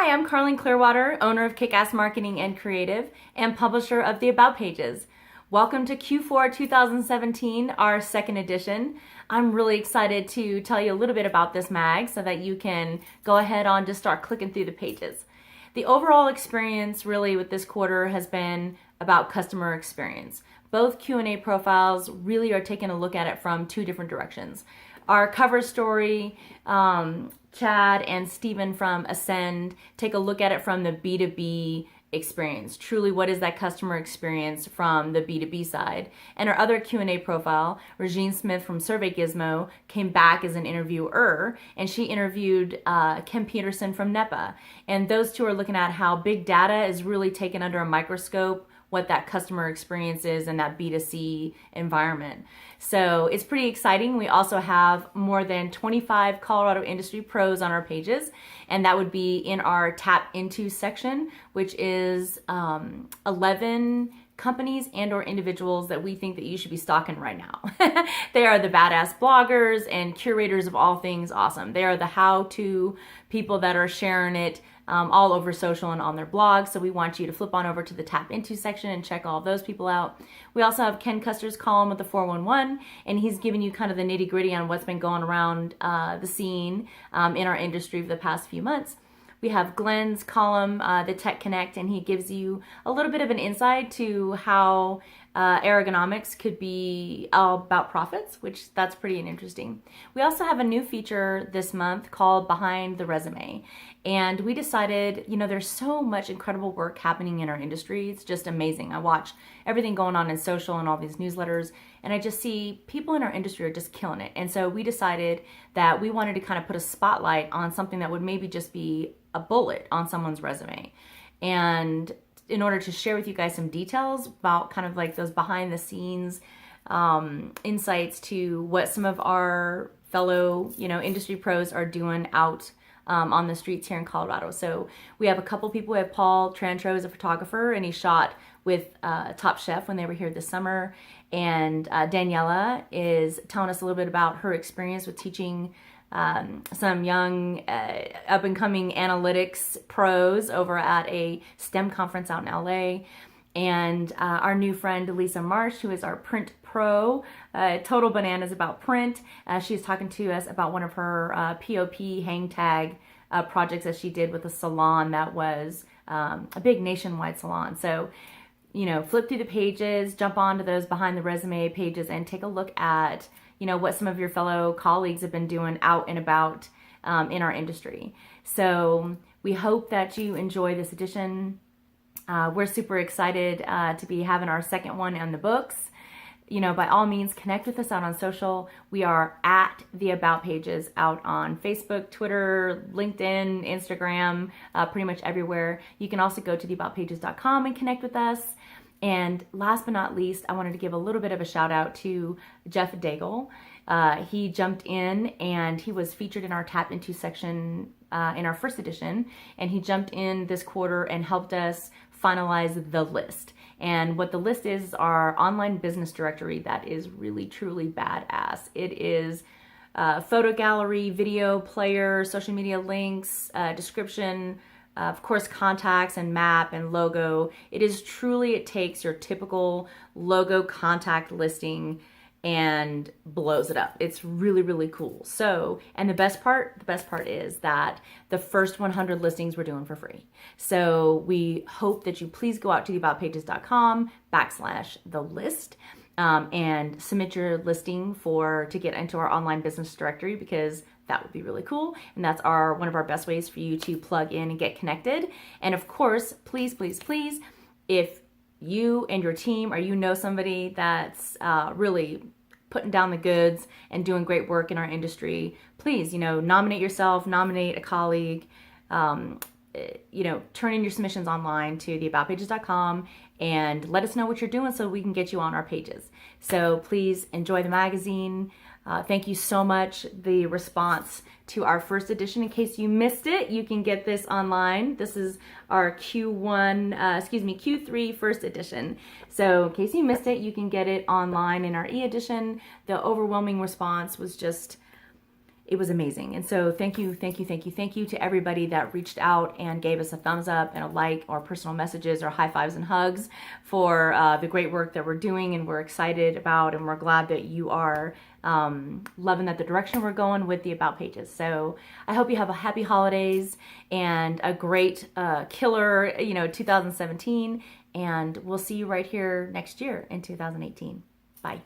Hi, I'm Carleen Clearwater, owner of Kick-Ass Marketing and Creative and publisher of the About Pages. Welcome to Q4 2017, our second edition. I'm really excited to tell you a little bit about this mag so that you can go ahead on just start clicking through the pages. The overall experience really with this quarter has been about customer experience. Both Q&A profiles really are taking a look at it from two different directions. Our cover story, Chad and Stephen from Ascend take a look at it from the B2B experience. Truly, what is that customer experience from the B2B side? And our other Q&A profile, Regine Smith from Survey Gizmo, came back as an interviewer, and she interviewed Kim Peterson from NEPA. And those two are looking at how big data is really taken under a microscope, what that customer experience is in that B2C environment. So it's pretty exciting. We also have more than 25 Colorado industry pros on our pages, and that would be in our Tap Into section, which is 11 companies and or individuals that we think that you should be stalking right now. They are the badass bloggers and curators of all things awesome. They are the how-to people that are sharing it all over social and on their blogs. So we want you to flip on over to the Tap Into section and check all of those people out. We also have Ken Custer's column with the 411, and he's giving you kind of the nitty gritty on what's been going around the scene in our industry for the past few months. We have Glenn's column, the Tech Connect, and he gives you a little bit of an insight to how ergonomics could be all about profits, which that's pretty interesting. We also have a new feature this month called Behind the Resume. And we decided, you know, there's so much incredible work happening in our industry. It's just amazing. I watch everything going on in social and all these newsletters, and I just see people in our industry are just killing it. And so we decided that we wanted to kind of put a spotlight on something that would maybe just be a bullet on someone's resume. And in order to share with you guys some details about kind of like those behind the scenes insights to what some of our fellow, you know, industry pros are doing out on the streets here in Colorado. So we have a couple people. We have Paul Trantro is a photographer, and he shot with Top Chef when they were here this summer. And Daniela is telling us a little bit about her experience with teaching some young up-and-coming analytics pros over at a STEM conference out in LA. And our new friend Lisa Marsh, who is our print pro, total bananas about print. She's talking to us about one of her POP hang tag projects that she did with a salon that was a big nationwide salon. So, you know, flip through the pages, jump onto those Behind the Resume pages, and take a look at, you know, what some of your fellow colleagues have been doing out and about in our industry. So we hope that you enjoy this edition. We're super excited to be having our second one in the books. You know, by all means, connect with us out on social. We are at the About Pages out on Facebook, Twitter, LinkedIn, Instagram, pretty much everywhere. You can also go to theaboutpages.com and connect with us. And last but not least, I wanted to give a little bit of a shout out to Jeff Daigle. He jumped in and he was featured in our Tap Into section in our first edition. And he jumped in this quarter and helped us finalize the list. And what the list is our online business directory that is really, truly badass. It is photo gallery, video player, social media links, description, of course, contacts and map and logo. It is truly, it takes your typical logo contact listing and blows it up. It's really, really cool. So, and the best part is that the first 100 listings we're doing for free. So we hope that you please go out to theaboutpages.com/the-list and submit your listing to get into our online business directory, because that would be really cool. And that's one of our best ways for you to plug in and get connected. And of course, please, please, please, if you and your team, or you know somebody that's really putting down the goods and doing great work in our industry, please, you know, nominate yourself, nominate a colleague, you know, turn in your submissions online to theaboutpages.com and let us know what you're doing so we can get you on our pages. So please enjoy the magazine. Thank you so much. The response to our first edition, in case you missed it, you can get this online. This is our Q3 first edition. So in case you missed it, you can get it online in our e-edition. The overwhelming response was just it was amazing. And so thank you to everybody that reached out and gave us a thumbs up and a like, or personal messages or high fives and hugs for the great work that we're doing and we're excited about, and we're glad that you are loving that the direction we're going with the About pages. So I hope you have a happy holidays and a great killer 2017, and we'll see you right here next year in 2018. Bye.